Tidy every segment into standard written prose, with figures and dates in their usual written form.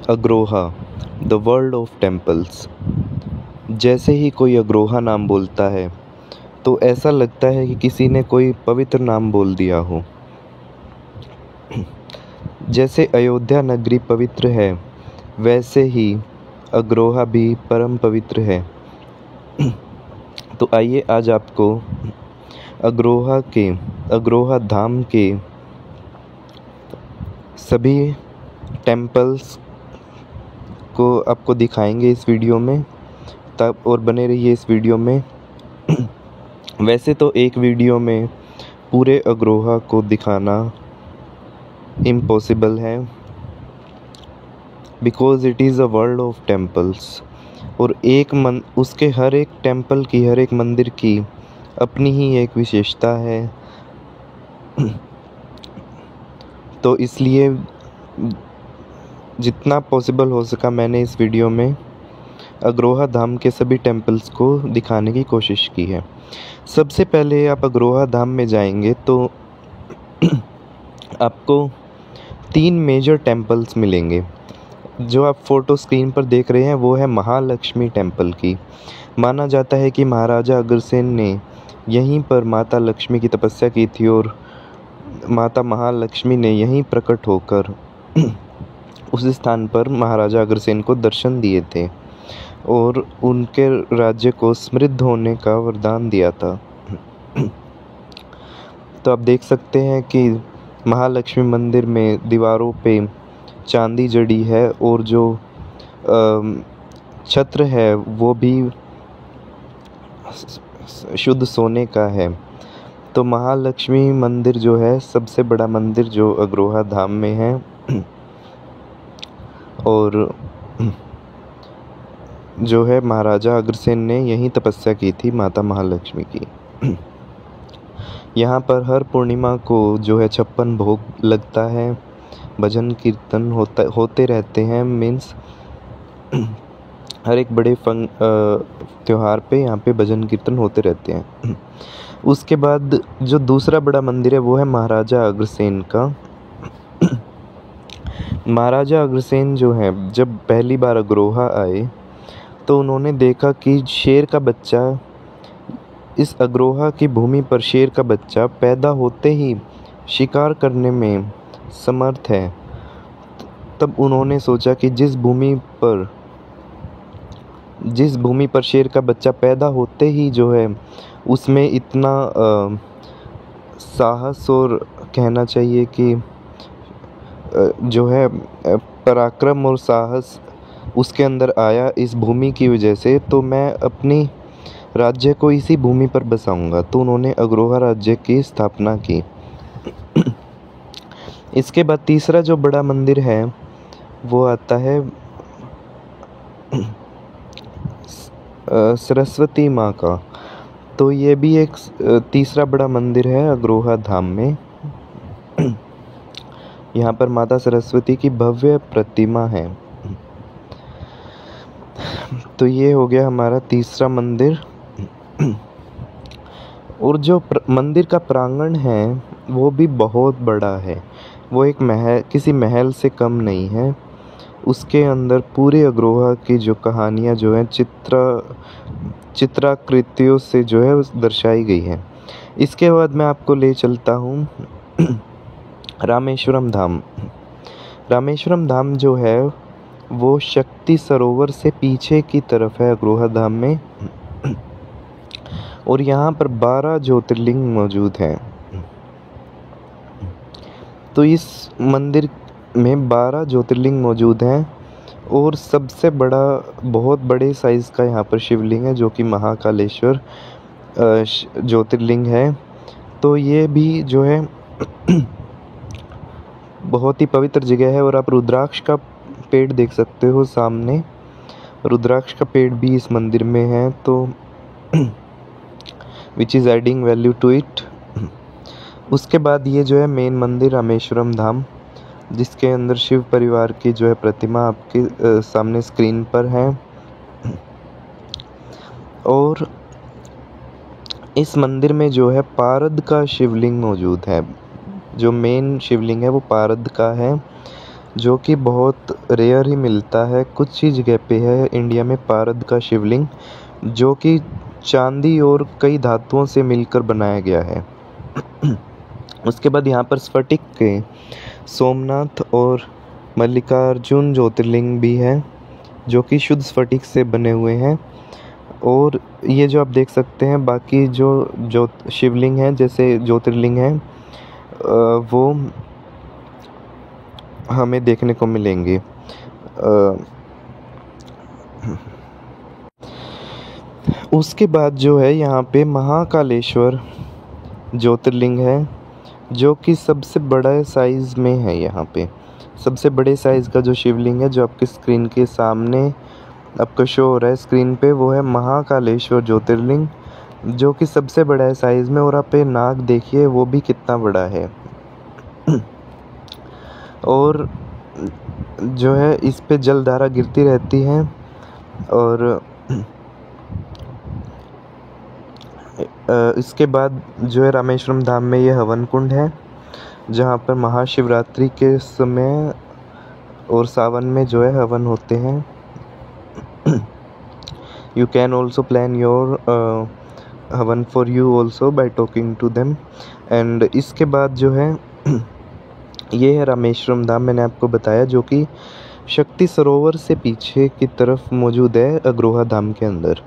Agroha, the world of temples. जैसे ही कोई अग्रोहा नाम बोलता है तो ऐसा लगता है कि किसी ने कोई पवित्र नाम बोल दिया हो। जैसे अयोध्या नगरी पवित्र है, वैसे ही अग्रोहा भी परम पवित्र है। तो आइए आज आपको अग्रोहा धाम के सभी टेम्पल्स को आपको दिखाएंगे इस वीडियो में, तब और बने रहिए इस वीडियो में। वैसे तो एक वीडियो में पूरे अग्रोहा को दिखाना इम्पॉसिबल है, because it is a world of temples, और उसके हर एक टेम्पल की, हर एक मंदिर की अपनी ही एक विशेषता है। तो इसलिए जितना पॉसिबल हो सका मैंने इस वीडियो में अग्रोहा धाम के सभी टेम्पल्स को दिखाने की कोशिश की है। सबसे पहले आप अग्रोहा धाम में जाएंगे तो आपको 3 मेजर टेम्पल्स मिलेंगे। जो आप फोटो स्क्रीन पर देख रहे हैं वो है महालक्ष्मी टेम्पल की। माना जाता है कि महाराजा अग्रसेन ने यहीं पर माता लक्ष्मी की तपस्या की थी और माता महालक्ष्मी ने यहीं प्रकट होकर उस स्थान पर महाराजा अग्रसेन को दर्शन दिए थे और उनके राज्य को समृद्ध होने का वरदान दिया था। तो आप देख सकते हैं कि महालक्ष्मी मंदिर में दीवारों पे चांदी जड़ी है और जो छत्र है वो भी शुद्ध सोने का है। तो महालक्ष्मी मंदिर जो है सबसे बड़ा मंदिर जो अग्रोहा धाम में है, और जो है महाराजा अग्रसेन ने यहीं तपस्या की थी माता महालक्ष्मी की। यहाँ पर हर पूर्णिमा को जो है 56 भोग लगता है, भजन कीर्तन होते रहते हैं। मीन्स हर एक बड़े त्यौहार पे यहाँ पे भजन कीर्तन होते रहते हैं। उसके बाद जो दूसरा बड़ा मंदिर है वो है महाराजा अग्रसेन का। महाराजा अग्रसेन जो है जब पहली बार अग्रोहा आए तो उन्होंने देखा कि शेर का बच्चा, इस अग्रोहा की भूमि पर शेर का बच्चा पैदा होते ही शिकार करने में समर्थ है। तब उन्होंने सोचा कि जिस भूमि पर शेर का बच्चा पैदा होते ही जो है उसमें इतना साहस और कहना चाहिए कि जो है पराक्रम और साहस उसके अंदर आया इस भूमि की वजह से, तो मैं अपनी राज्य को इसी भूमि पर बसाऊंगा। तो उन्होंने अग्रोहा राज्य की स्थापना की। इसके बाद तीसरा जो बड़ा मंदिर है वो आता है सरस्वती माँ का। तो ये भी एक तीसरा बड़ा मंदिर है अग्रोहा धाम में। यहाँ पर माता सरस्वती की भव्य प्रतिमा है। तो ये हो गया हमारा तीसरा मंदिर। और जो मंदिर का प्रांगण है वो भी बहुत बड़ा है। वो एक किसी महल से कम नहीं है। उसके अंदर पूरे अग्रोहा की जो कहानियाँ जो हैं चित्राकृतियों से जो है दर्शाई गई है। इसके बाद मैं आपको ले चलता हूँ रामेश्वरम धाम। रामेश्वरम धाम जो है वो शक्ति सरोवर से पीछे की तरफ है अग्रोहा धाम में, और यहाँ पर 12 ज्योतिर्लिंग मौजूद हैं। तो इस मंदिर में 12 ज्योतिर्लिंग मौजूद हैं और सबसे बड़ा, बहुत बड़े साइज़ का यहाँ पर शिवलिंग है जो कि महाकालेश्वर ज्योतिर्लिंग है। तो ये भी जो है बहुत ही पवित्र जगह है। और आप रुद्राक्ष का पेड़ देख सकते हो सामने, रुद्राक्ष का पेड़ भी इस मंदिर में है, तो which is adding value to it. उसके बाद ये जो है मेन मंदिर रामेश्वरम धाम, जिसके अंदर शिव परिवार की जो है प्रतिमा आपके सामने स्क्रीन पर है। और इस मंदिर में जो है पारद का शिवलिंग मौजूद है। जो मेन शिवलिंग है वो पारद का है, जो कि बहुत रेयर ही मिलता है, कुछ ही जगह पे है इंडिया में पारद का शिवलिंग, जो कि चांदी और कई धातुओं से मिलकर बनाया गया है। उसके बाद यहाँ पर स्फटिक के सोमनाथ और मल्लिकार्जुन ज्योतिर्लिंग भी है, जो कि शुद्ध स्फटिक से बने हुए हैं। और ये जो आप देख सकते हैं बाकी जो शिवलिंग हैं, जैसे ज्योतिर्लिंग हैं, वो हमें देखने को मिलेंगे। उसके बाद जो है यहाँ पे महाकालेश्वर ज्योतिर्लिंग है, जो कि सबसे बड़ा साइज़ में है। यहाँ पे सबसे बड़े साइज़ का जो शिवलिंग है, जो आपकी स्क्रीन के सामने आपको शो हो रहा है स्क्रीन पे, वो है महाकालेश्वर ज्योतिर्लिंग, जो कि सबसे बड़ा है साइज़ में। और आप ये नाग देखिए, वो भी कितना बड़ा है। और जो है इस पे जलधारा गिरती रहती है। और इसके बाद जो है रामेश्वरम धाम में ये हवन कुंड है, जहाँ पर महाशिवरात्रि के समय और सावन में जो है हवन होते हैं। You can also plan your havan for you also by talking to them. And इसके बाद जो है ये है रामेश्वरम धाम, मैंने आपको बताया, जो कि शक्ति सरोवर से पीछे की तरफ मौजूद है अग्रोहा धाम के अंदर।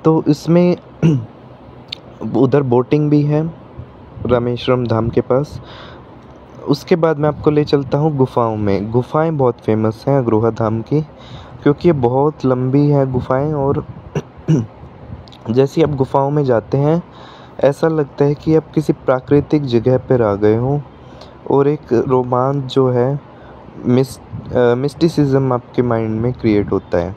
तो इसमें उधर बोटिंग भी है रामेश्वरम धाम के पास। उसके बाद मैं आपको ले चलता हूँ गुफ़ाओं में। गुफ़ाएं बहुत फेमस हैं अग्रोहा धाम की, क्योंकि ये बहुत लंबी है गुफ़ाएं। और जैसे ही आप गुफ़ाओं में जाते हैं, ऐसा लगता है कि आप किसी प्राकृतिक जगह पर आ गए हों, और एक रोमांच जो है मिस्टिसिज्म आपके माइंड में क्रिएट होता है।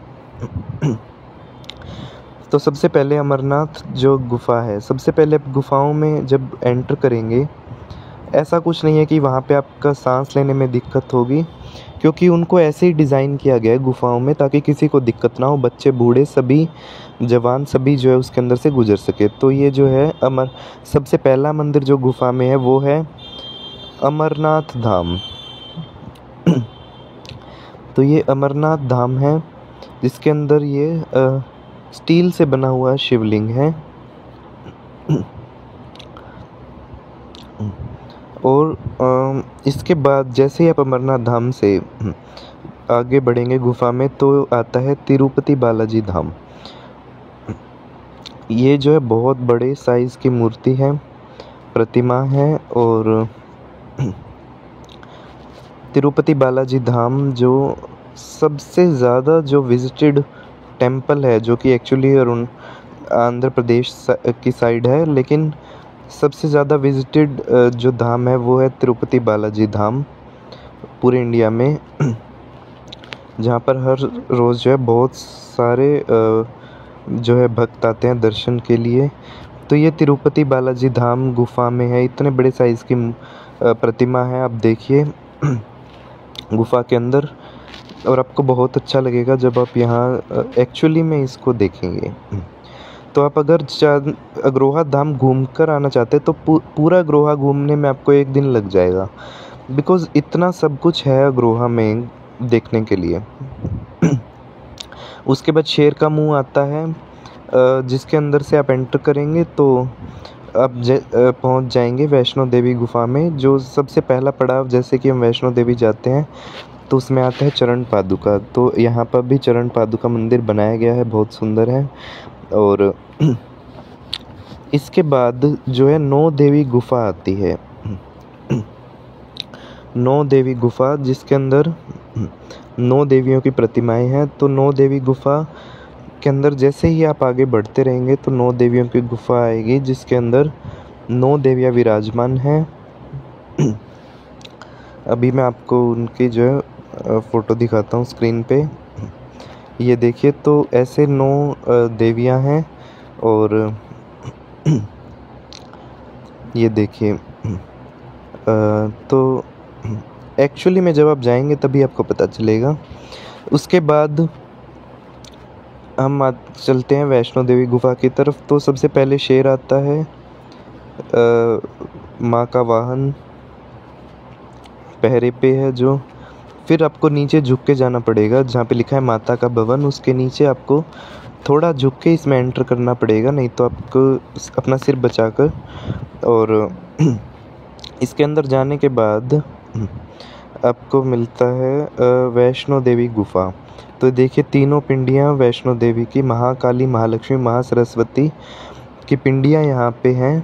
तो सबसे पहले अमरनाथ जो गुफ़ा है, सबसे पहले आप गुफ़ाओं में जब एंटर करेंगे, ऐसा कुछ नहीं है कि वहाँ पे आपका सांस लेने में दिक्कत होगी, क्योंकि उनको ऐसे ही डिज़ाइन किया गया है गुफ़ाओं में ताकि किसी को दिक्कत ना हो, बच्चे बूढ़े सभी जवान सभी जो है उसके अंदर से गुजर सके। तो ये जो है सबसे पहला मंदिर जो गुफ़ा में है वो है अमरनाथ धाम। तो ये अमरनाथ धाम है, जिसके अंदर ये स्टील से बना हुआ शिवलिंग है। और इसके बाद जैसे ही आप अमरनाथ धाम से आगे बढ़ेंगे गुफ़ा में, तो आता है तिरुपति बालाजी धाम। ये जो है बहुत बड़े साइज़ की मूर्ति है, प्रतिमा है। और तिरुपति बालाजी धाम जो सबसे ज़्यादा जो विजिटेड टेंपल है, जो कि एक्चुअली आंध्र प्रदेश की साइड है, लेकिन सबसे ज़्यादा विजिटेड जो धाम है वो है तिरुपति बालाजी धाम पूरे इंडिया में, जहाँ पर हर रोज़ जो है बहुत सारे जो है भक्त आते हैं दर्शन के लिए। तो ये तिरुपति बालाजी धाम गुफ़ा में है, इतने बड़े साइज़ की प्रतिमा है, आप देखिए गुफ़ा के अंदर। और आपको बहुत अच्छा लगेगा जब आप यहाँ एक्चुअली में इसको देखेंगे। तो आप अगर अग्रोहा धाम घूम कर आना चाहते हैं, तो पूरा अग्रोहा घूमने में आपको 1 दिन लग जाएगा, बिकॉज़ इतना सब कुछ है अग्रोहा में देखने के लिए। उसके बाद शेर का मुंह आता है, जिसके अंदर से आप एंटर करेंगे तो आप पहुंच जाएंगे वैष्णो देवी गुफ़ा में। जो सबसे पहला पड़ाव, जैसे कि हम वैष्णो देवी जाते हैं तो उसमें आता है चरण पादुका। तो यहाँ पर भी चरण पादुका मंदिर बनाया गया है, बहुत सुंदर है। और इसके बाद जो है 9 देवी गुफ़ा आती है, 9 देवी गुफ़ा, जिसके अंदर 9 देवियों की प्रतिमाएं हैं। तो 9 देवी गुफ़ा के अंदर जैसे ही आप आगे बढ़ते रहेंगे तो 9 देवियों की गुफ़ा आएगी, जिसके अंदर 9 देवियाँ विराजमान हैं। अभी मैं आपको उनकी जो है फ़ोटो दिखाता हूँ स्क्रीन पे। ये देखिए, तो ऐसे 9 देवियाँ हैं। और ये देखिए, तो एक्चुअली में जब आप जाएंगे तभी आपको पता चलेगा। उसके बाद हम चलते हैं वैष्णो देवी गुफ़ा की तरफ। तो सबसे पहले शेर आता है, माँ का वाहन पहरे पे है जो। फिर आपको नीचे झुक के जाना पड़ेगा, जहाँ पे लिखा है माता का भवन, उसके नीचे आपको थोड़ा झुक के इसमें एंटर करना पड़ेगा, नहीं तो आपको अपना सिर बचाकर। और इसके अंदर जाने के बाद आपको मिलता है वैष्णो देवी गुफा। तो देखिए तीनों पिंडियाँ वैष्णो देवी की, महाकाली, महालक्ष्मी, महासरस्वती की पिंडियाँ यहाँ पे हैं।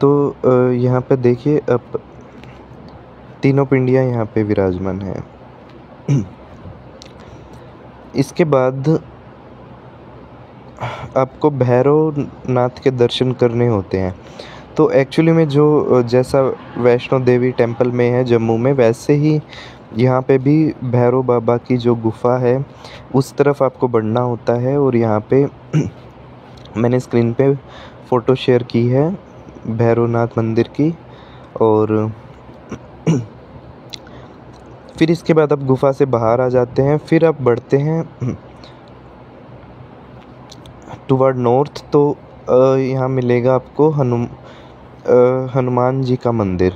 तो यहाँ पे देखिए अब तीनों पिंडियाँ यहाँ पे विराजमान हैं। इसके बाद आपको भैरव नाथ के दर्शन करने होते हैं। तो एक्चुअली में जो जैसा वैष्णो देवी टेम्पल में है जम्मू में, वैसे ही यहाँ पे भी भैरव बाबा की जो गुफा है उस तरफ आपको बढ़ना होता है। और यहाँ पे मैंने स्क्रीन पे फ़ोटो शेयर की है भैरवनाथ मंदिर की। और फिर इसके बाद आप गुफा से बाहर आ जाते हैं, फिर आप बढ़ते हैं टुवर्ड नॉर्थ। तो यहाँ मिलेगा आपको हनुमान जी का मंदिर।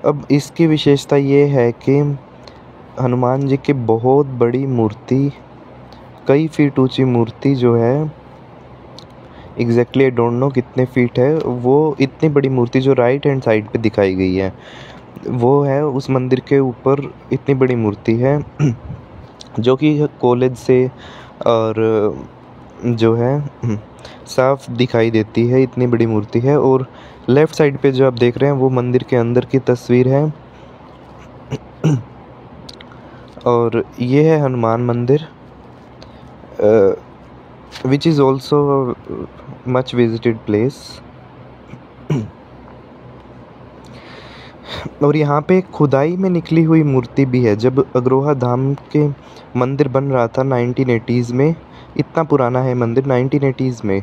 अब इसकी विशेषता ये है कि हनुमान जी की बहुत बड़ी मूर्ति, कई फीट ऊंची मूर्ति जो है, एग्जैक्टली आई डोंट नो कितने फीट है, वो इतनी बड़ी मूर्ति जो राइट हैंड साइड पे दिखाई गई है वो है उस मंदिर के ऊपर। इतनी बड़ी मूर्ति है जो कि कॉलेज से और जो है साफ दिखाई देती है, इतनी बड़ी मूर्ति है। और लेफ़्ट साइड पे जो आप देख रहे हैं वो मंदिर के अंदर की तस्वीर है। और ये है हनुमान मंदिर, which is also much visited place. और यहाँ पे खुदाई में निकली हुई मूर्ति भी है। जब अग्रोहा धाम के मंदिर बन रहा था 1980s में, इतना पुराना है मंदिर, 1980s में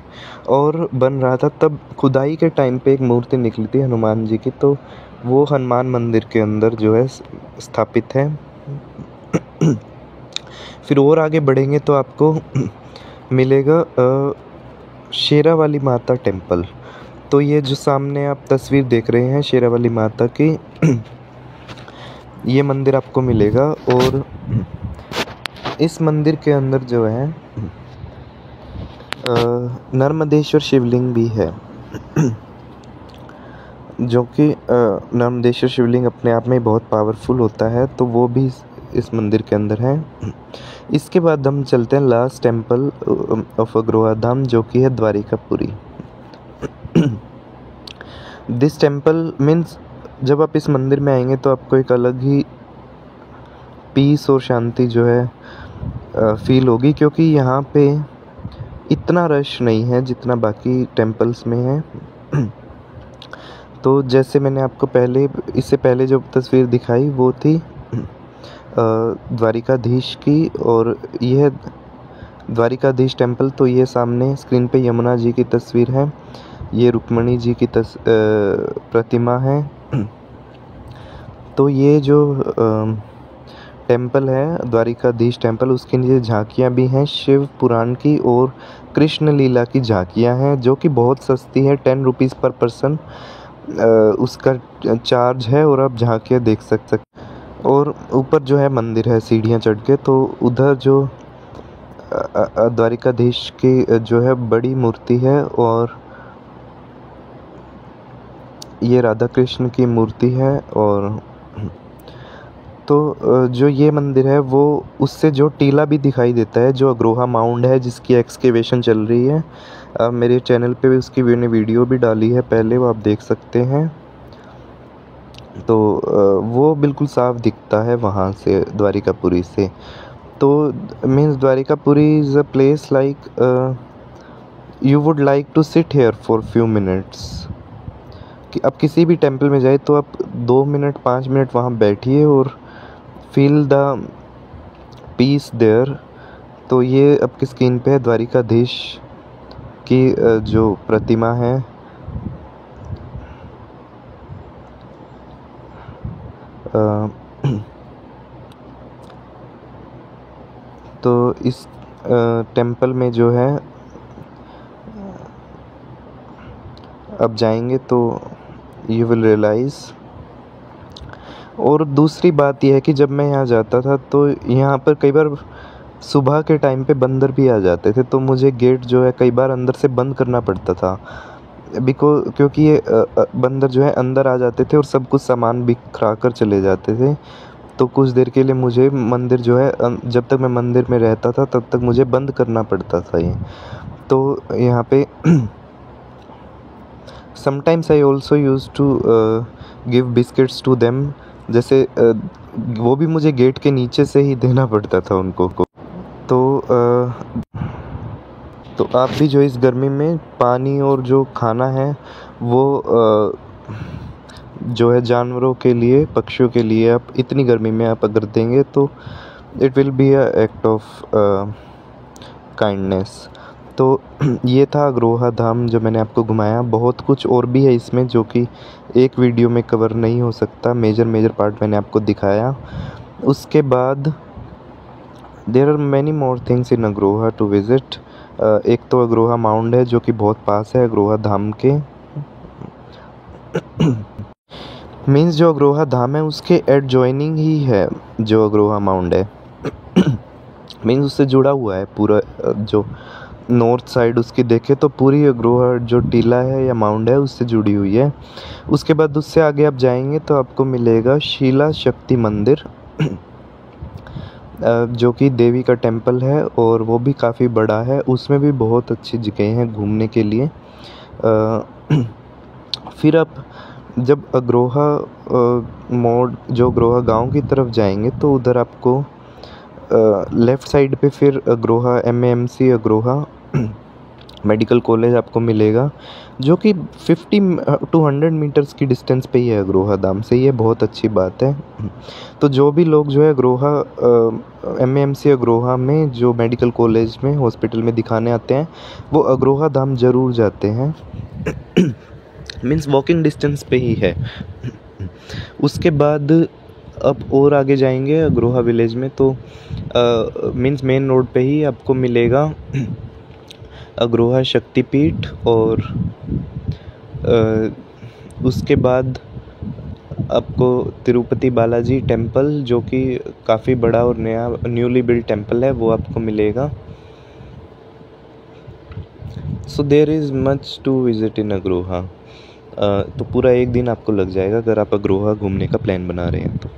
और बन रहा था, तब खुदाई के टाइम पे एक मूर्ति निकली थी हनुमान जी की। तो वो हनुमान मंदिर के अंदर जो है स्थापित है। फिर और आगे बढ़ेंगे तो आपको मिलेगा शेरावाली माता टेम्पल। तो ये जो सामने आप तस्वीर देख रहे हैं शेरावाली माता की, ये मंदिर आपको मिलेगा। और इस मंदिर के अंदर जो है नर्मदेश्वर शिवलिंग भी है, जो कि नर्मदेश्वर शिवलिंग अपने आप में बहुत पावरफुल होता है, तो वो भी इस मंदिर के अंदर है। इसके बाद हम चलते हैं लास्ट टेम्पल ऑफ अग्रोहा धाम, जो कि है द्वारिकापुरी। दिस टेम्पल मीन्स, जब आप इस मंदिर में आएंगे तो आपको एक अलग ही पीस और शांति जो है फील होगी, क्योंकि यहाँ पे इतना रश नहीं है जितना बाकी टेम्पल्स में है। तो जैसे मैंने आपको इससे पहले जो तस्वीर दिखाई वो थी द्वारिकाधीश की, और यह द्वारिकाधीश टेम्पल। तो ये सामने स्क्रीन पे यमुना जी की तस्वीर है, ये रुक्मणी जी की प्रतिमा है। तो ये जो टेम्पल है द्वारिकाधीश टेम्पल, उसके नीचे झांकियाँ भी हैं शिव पुराण की और कृष्ण लीला की झांकियाँ हैं, जो कि बहुत सस्ती है, 10 रुपीज़ पर पर्सन उसका चार्ज है, और आप झांकियाँ देख सकते। और ऊपर जो है मंदिर है सीढ़ियाँ चढ़ के, तो उधर जो द्वारिकाधीश की जो है बड़ी मूर्ति है, और ये राधा कृष्ण की मूर्ति है। और तो जो ये मंदिर है वो उससे जो टीला भी दिखाई देता है, जो अग्रोहा माउंड है जिसकी एक्सकेवेशन चल रही है। मेरे चैनल पे भी उसकी मैंने वीडियो भी डाली है पहले, वो आप देख सकते हैं। तो वो बिल्कुल साफ दिखता है वहाँ से द्वारिकापुरी से। तो means Dwarikapuri is a place like you would like to sit here for few minutes. कि आप किसी भी टेम्पल में जाए तो आप 2 मिनट 5 मिनट वहाँ बैठिए और फील द पीस देयर। तो ये आपकी स्क्रीन पे है द्वारिकाधीश की जो प्रतिमा है। तो इस टेम्पल में जो है अब जाएंगे तो यू विल रियलाइज़ और दूसरी बात यह है कि जब मैं यहाँ जाता था तो यहाँ पर कई बार सुबह के टाइम पे बंदर भी आ जाते थे, तो मुझे गेट जो है कई बार अंदर से बंद करना पड़ता था क्योंकि ये बंदर जो है अंदर आ जाते थे और सब कुछ सामान बिखरा कर चले जाते थे। तो कुछ देर के लिए मुझे मंदिर जो है जब तक मैं मंदिर में रहता था तब तक मुझे बंद करना पड़ता था ये। तो यहाँ पे sometimes I also use to give biscuits to them, जैसे वो भी मुझे गेट के नीचे से ही देना पड़ता था उनको को। तो आप भी जो इस गर्मी में पानी और जो खाना है वो जो है जानवरों के लिए, पक्षियों के लिए आप इतनी गर्मी में आप अगर देंगे तो it will be a act of kindness. तो ये था अग्रोहा धाम जो मैंने आपको घुमाया। बहुत कुछ और भी है इसमें जो कि एक वीडियो में कवर नहीं हो सकता, मेजर पार्ट मैंने आपको दिखाया। उसके बाद there are many more things in Agroha to visit. एक तो अग्रोहा माउंट है जो कि बहुत पास है अग्रोहा धाम के। मीन्स जो अग्रोहा धाम है उसके एडजॉइनिंग ही है जो अग्रोहा माउंट है। मीन्स उससे जुड़ा हुआ है पूरा। जो नॉर्थ साइड उसकी देखे तो पूरी अग्रोहा जो टीला है या माउंट है उससे जुड़ी हुई है। उसके बाद उससे आगे आप जाएंगे तो आपको मिलेगा शीला शक्ति मंदिर, जो कि देवी का टेम्पल है और वो भी काफ़ी बड़ा है। उसमें भी बहुत अच्छी जगह हैं घूमने के लिए। फिर आप जब अग्रोहा मोड़ जो अग्रोहा गांव की तरफ जाएंगे तो उधर आपको लेफ़्ट साइड पे फिर Agroha MAMC Agroha medical college आपको मिलेगा, जो कि 50 to 100 मीटर्स की डिस्टेंस पे ही है अग्रोहा धाम से। ये बहुत अच्छी बात है। तो जो भी लोग जो है अग्रोहा MAMC अग्रोहा में जो मेडिकल कॉलेज में हॉस्पिटल में दिखाने आते हैं वो अग्रोहा धाम ज़रूर जाते हैं। मीन्स वॉकिंग डिस्टेंस पे ही है। उसके बाद अब और आगे जाएंगे अग्रोहा विलेज में तो मीन्स मेन रोड पे ही आपको मिलेगा अग्रोहा शक्तिपीठ। और उसके बाद आपको तिरुपति बालाजी टेम्पल जो कि काफ़ी बड़ा और नया न्यूली बिल्ड टेम्पल है वो आपको मिलेगा। So there is much to visit in Agroha. तो पूरा एक दिन आपको लग जाएगा अगर आप अग्रोहा घूमने का प्लान बना रहे हैं तो।